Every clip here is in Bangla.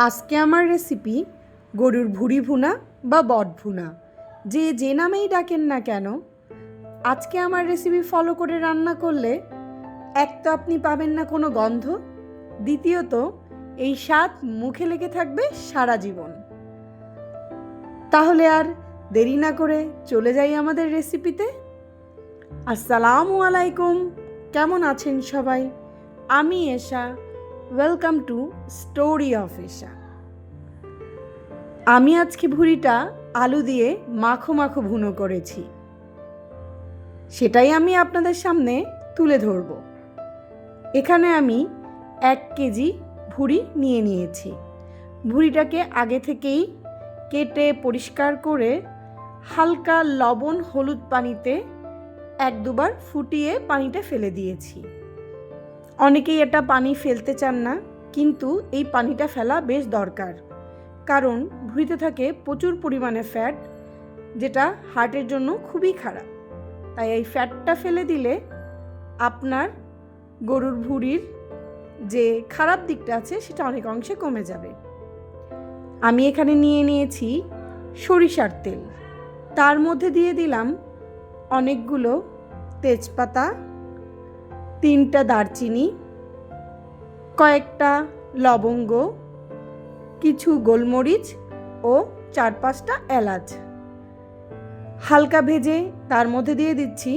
আজকে আমার রেসিপি গরুর ভুঁড়ি ভুনা বা বট ভুনা, যে নামেই ডাকেন না কেন। আজকে আমার রেসিপি ফলো করে রান্না করলে এক তো আপনি পাবেন না কোনো গন্ধ, দ্বিতীয়ত এই স্বাদ মুখে লেগে থাকবে সারা জীবন। তাহলে আর দেরি না করে চলে যাই আমাদের রেসিপিতে। আসসালামু আলাইকুম, কেমন আছেন সবাই? আমি এশা, ওয়েলকাম টু স্টোরি অফ এশা। আমি আজকে ভুঁড়িটা আলু দিয়ে মাখো মাখো ভুনো করেছি, সেটাই আমি আপনাদের সামনে তুলে ধরব। এখানে আমি 1 কেজি ভুঁড়ি নিয়ে নিয়েছি। ভুঁড়িটাকে আগে থেকেই কেটে পরিষ্কার করে হালকা লবণ হলুদ পানিতে 1-2 বার ফুটিয়ে পানিটা ফেলে দিয়েছি। অনেকেই এটা পানি ফেলতে চান না, কিন্তু এই পানিটা ফেলা বেশ দরকার, কারণ ভুঁড়িতে থাকে প্রচুর পরিমাণে ফ্যাট, যেটা হার্টের জন্য খুবই খারাপ। তাই এই ফ্যাটটা ফেলে দিলে আপনার গরুর ভুঁড়ির যে খারাপ দিকটা আছে সেটা অনেক অংশে কমে যাবে। আমি এখানে নিয়ে নিয়েছি সরিষার তেল, তার মধ্যে দিয়ে দিলাম অনেকগুলো তেজপাতা, 3টা দারচিনি, কয়েকটা লবঙ্গ, কিছু গোলমরিচ ও 4-5টা এলাচ। হালকা ভেজে তার মধ্যে দিয়ে দিচ্ছি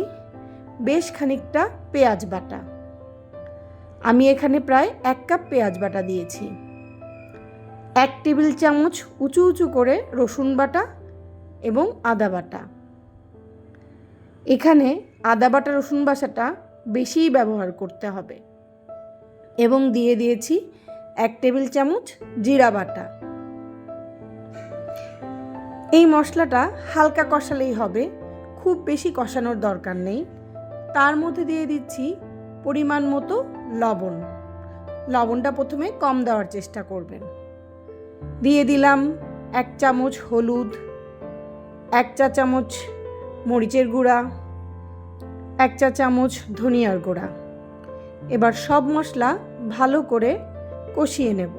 বেশ খানিকটা পেঁয়াজ বাটা। আমি এখানে প্রায় 1 কাপ পেঁয়াজ বাটা দিয়েছি। 1 টেবিল চামচ উঁচু উঁচু করে রসুন বাটা এবং আদা বাটা। এখানে আদা বাটা রসুন বাটাটা বেশিই ব্যবহার করতে হবে। এবং দিয়ে দিয়েছি 1 টেবিল চামচ জিরা বাটা। এই মশলাটা হালকা কষালেই হবে, খুব বেশি কষানোর দরকার নেই। তার মধ্যে দিয়ে দিচ্ছি পরিমাণ মতো লবণ। লবণটা প্রথমে কম দেওয়ার চেষ্টা করবেন। দিয়ে দিলাম 1 চামচ হলুদ, 1 চা চামচ মরিচের গুঁড়া, 1 চা চামচ ধনিয়ার গুঁড়া। এবার সব মশলা ভালো করে কষিয়ে নেব।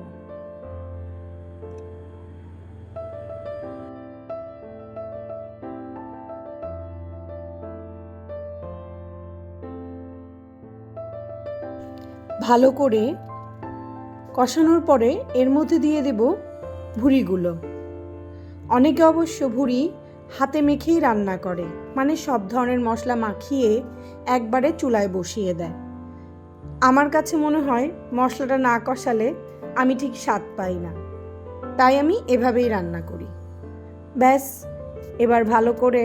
ভালো করে কষানোর পরে এর মধ্যে দিয়ে দেব ভুঁড়িগুলো। অনেকে অবশ্য ভুঁড়ি হাতে মেখেই রান্না করে, মানে সব ধরনের মশলা মাখিয়ে একবারে চুলায় বসিয়ে দেয়। আমার কাছে মনে হয় মশলাটা না কষালে আমি ঠিক স্বাদ পাই না, তাই আমি এভাবেই রান্না করি। ব্যাস, এবার ভালো করে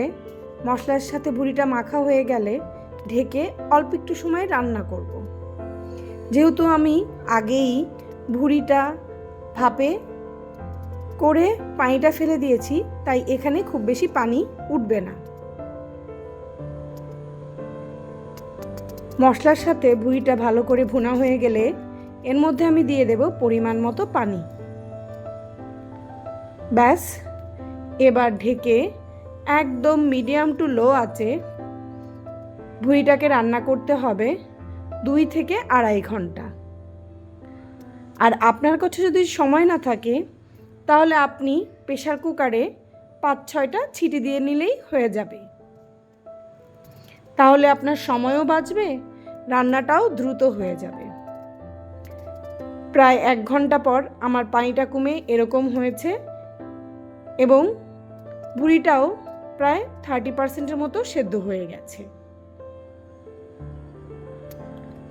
মশলার সাথে ভুঁড়িটা মাখা হয়ে গেলে ঢেকে অল্প একটু সময় রান্না করব। যেহেতু আমি আগেই ভুঁড়িটা ভাপে করে পানিটা ফেলে দিয়েছি, তাই এখানে খুব বেশি পানি উঠবে না। মশলার সাথে ভুঁড়িটা ভালো করে ভুনা হয়ে গেলে এর মধ্যে আমি দিয়ে দেব পরিমাণ মতো পানি। ব্যাস, এবার ঢেকে একদম মিডিয়াম টু লো আঁচে ভুঁড়িটাকে রান্না করতে হবে 2 থেকে 2.5 ঘন্টা। আর আপনার কাছে যদি সময় না থাকে তাহলে আপনি প্রেসার কুকারে 5-6টা সিটি দিয়ে নিলেই হয়ে যাবে। তাহলে আপনার সময়ও বাঁচবে, রান্নাটাও দ্রুত হয়ে যাবে। প্রায় 1 ঘন্টা পর আমার পানিটা কমে এরকম হয়েছে এবং ভুঁড়িটাও প্রায় 30% মতো সেদ্ধ হয়ে গেছে।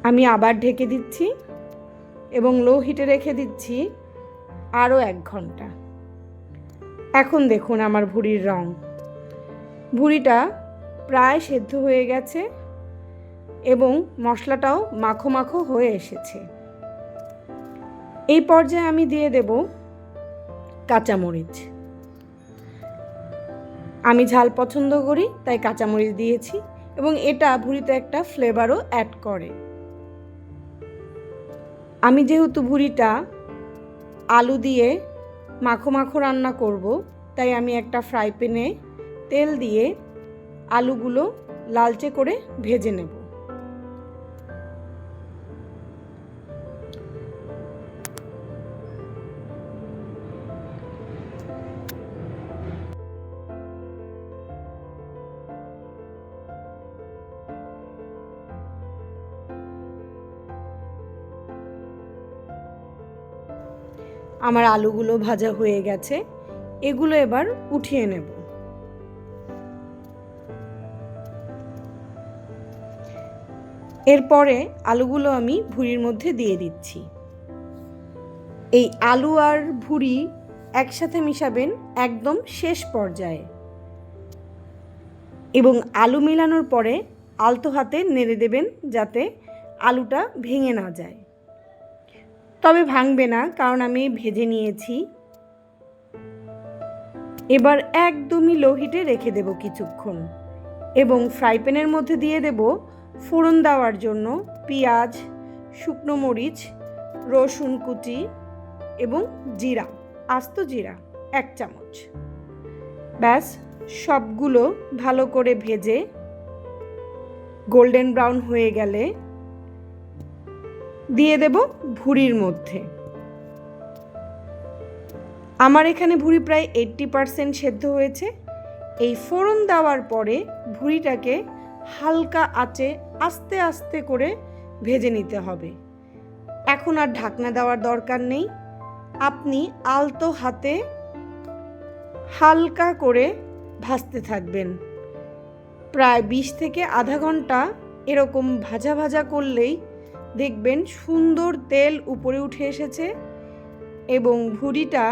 আমি আবার ঢেকে দিচ্ছি এবং লো হিটে রেখে দিচ্ছি আরও 1 ঘন্টা। এখন দেখুন আমার ভুঁড়ির রং, ভুঁড়িটা প্রায় সেদ্ধ হয়ে গেছে এবং মশলাটাও মাখো মাখো হয়ে এসেছে। এই পর্যায়ে আমি দিয়ে দেব কাঁচামরিচ। আমি ঝাল পছন্দ করি তাই কাঁচামরিচ দিয়েছি এবং এটা ভুঁড়িতে একটা ফ্লেভারও অ্যাড করে। আমি যেহেতু ভুঁড়িটা আলু দিয়ে মাখো মাখো রান্না করব, তাই আমি একটা ফ্রাই প্যানে তেল দিয়ে আলুগুলো লালচে করে ভেজে নেব। আমার আলুগুলো ভাজা হয়ে গেছে, এগুলো এবার উঠিয়ে নেব। এরপরে আলুগুলো আমি ভুঁড়ির মধ্যে দিয়ে দিচ্ছি। এই আলু আর ভুঁড়ি একসাথে মিশাবেন একদম শেষ পর্যায়ে, এবং আলু মেলানোর পরে আলতো হাতে নেড়ে দেবেন যাতে আলুটা ভেঙে না যায়। তবে ভাঙবে না, কারণ আমি ভেজে নিয়েছি। এবার একদমই লো হিটে রেখে দেব কিছুক্ষণ, এবং ফ্রাই প্যানের মধ্যে দিয়ে দেব ফোড়ন দেওয়ার জন্য পেঁয়াজ, শুকনো মরিচ, রসুন কুচি এবং জিরা, আস্ত জিরা 1 চামচ। ব্যাস, সবগুলো ভালো করে ভেজে গোল্ডেন ব্রাউন হয়ে গেলে দিয়ে দেব ভুঁড়ির মধ্যে। আমার এখানে ভুঁড়ি প্রায় 80% সেদ্ধ হয়েছে। এই ফোড়ন দেওয়ার পরে ভুঁড়িটাকে হালকা আঁচে আস্তে আস্তে করে ভেজে নিতে হবে। এখন আর ঢাকনা দেওয়ার দরকার নেই, আপনি আলতো হাতে হালকা করে ভাজতে থাকবেন। প্রায় 20 থেকে আধা ঘন্টা এরকম ভাজা ভাজা করলেই দেখবেন সুন্দর তেল উপরে উঠে এসেছে এবং ভুঁড়িটা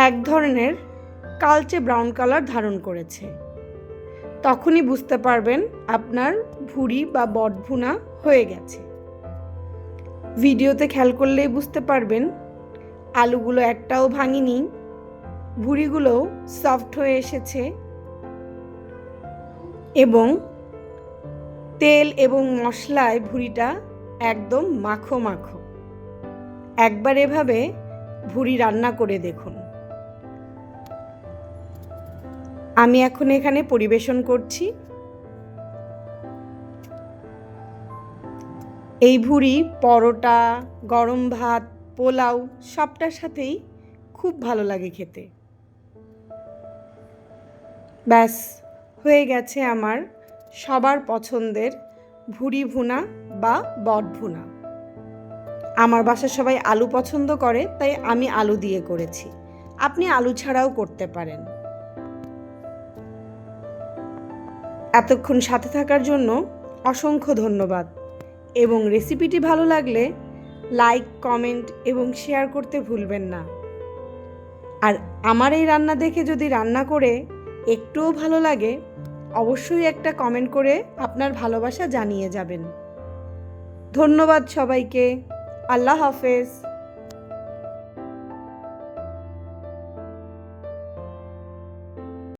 এক ধরনের কালচে ব্রাউন কালার ধারণ করেছে। তখনই বুঝতে পারবেন আপনার ভুঁড়ি বা বটভুনা হয়ে গেছে। ভিডিওতে খেয়াল করলেই বুঝতে পারবেন আলুগুলো একটাও ভাঙিনি, ভুঁড়িগুলোও সফট হয়ে এসেছে এবং তেল এবং মশলায় ভুঁড়িটা একদম মাখো মাখো। একবার এভাবে ভুঁড়ি রান্না করে দেখুন। আমি এখন এখানে পরিবেশন করছি। এই ভুঁড়ি পরোটা, গরম ভাত, পোলাও সবটার সাথেই খুব ভালো লাগে খেতে। ব্যাস, হয়ে গেছে আমার সবার পছন্দের ভুঁড়ি ভুনা বা বট ভুনা। আমার বাসার সবাই আলু পছন্দ করে, তাই আমি আলু দিয়ে করেছি। আপনি আলু ছাড়াও করতে পারেন। এতক্ষণ সাথে থাকার জন্য অসংখ্য ধন্যবাদ, এবং রেসিপিটি ভালো লাগলে লাইক, কমেন্ট এবং শেয়ার করতে ভুলবেন না। আর আমার এই রান্না দেখে যদি রান্না করে একটুও ভালো লাগে, অবশ্যই একটা কমেন্ট করে আপনার ভালোবাসা জানিয়ে যাবেন। ধন্যবাদ সবাইকে। আল্লাহ হাফেজ।